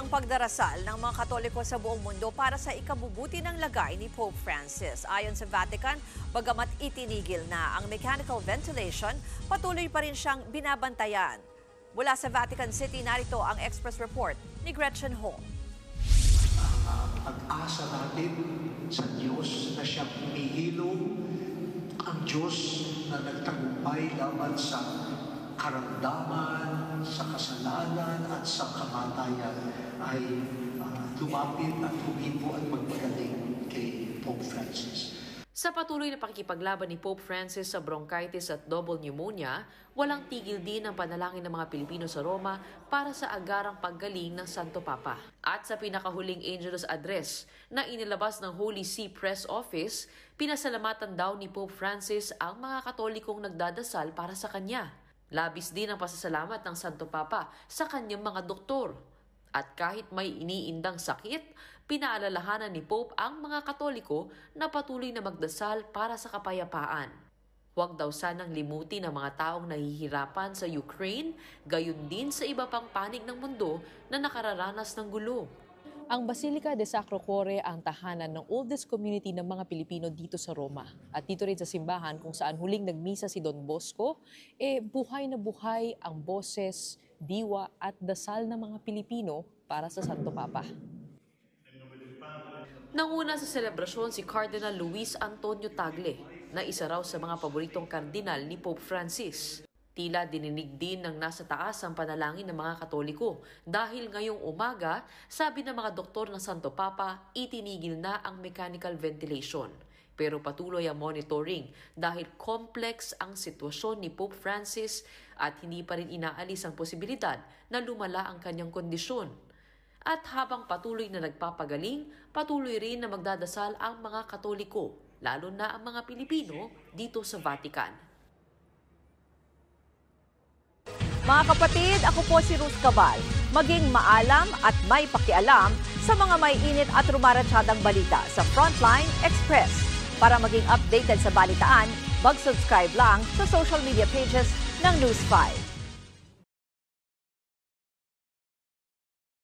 ang pagdarasal ng mga Katoliko sa buong mundo para sa ikabubuti ng lagay ni Pope Francis. Ayon sa Vatican, bagamat itinigil na ang mechanical ventilation, patuloy pa rin siyang binabantayan. Mula sa Vatican City, narito ang Express Report ni Gretchen Ho. Pag-asa natin sa Diyos na siyang humihilom, ang Diyos na nagtagumpay laban sa karamdaman, sa kasalanan at sa kamatayan ay lumapit at humipo at magpagaling kay Pope Francis. Sa patuloy na pakikipaglaban ni Pope Francis sa bronchitis at double pneumonia, walang tigil din ang panalangin ng mga Pilipino sa Roma para sa agarang paggaling ng Santo Papa. At sa pinakahuling Angelus Address na inilabas ng Holy See Press Office, pinasalamatan daw ni Pope Francis ang mga Katolikong nagdadasal para sa kanya. Labis din ang pasasalamat ng Santo Papa sa kanyang mga doktor. At kahit may iniindang sakit, pinaalalahanan ni Pope ang mga Katoliko na patuloy na magdasal para sa kapayapaan. Huwag daw sanang limutin ang mga taong nahihirapan sa Ukraine, gayon din sa iba pang panig ng mundo na nakararanas ng gulo. Ang Basilica de Sacro Cuore ang tahanan ng oldest community ng mga Pilipino dito sa Roma. At dito rin sa simbahan kung saan huling nagmisa si Don Bosco, buhay na buhay ang boses, diwa at dasal ng mga Pilipino para sa Santo Papa. Nanguna sa selebrasyon si Cardinal Luis Antonio Tagle, na isa raw sa mga paboritong kardinal ni Pope Francis. Tila dininig din ng nasa taas ang panalangin ng mga Katoliko dahil ngayong umaga, sabi ng mga doktor ng Santo Papa, itinigil na ang mechanical ventilation. Pero patuloy ang monitoring dahil complex ang sitwasyon ni Pope Francis at hindi pa rin inaalis ang posibilidad na lumala ang kanyang kondisyon. At habang patuloy na nagpapagaling, patuloy rin na magdadasal ang mga Katoliko, lalo na ang mga Pilipino dito sa Vatican. Mga kapatid, ako po si Ruth Cabal. Maging maalam at may pakialam sa mga may init at rumaratsyadang balita sa Frontline Express. Para maging updated sa balitaan, mag-subscribe lang sa social media pages ng News 5.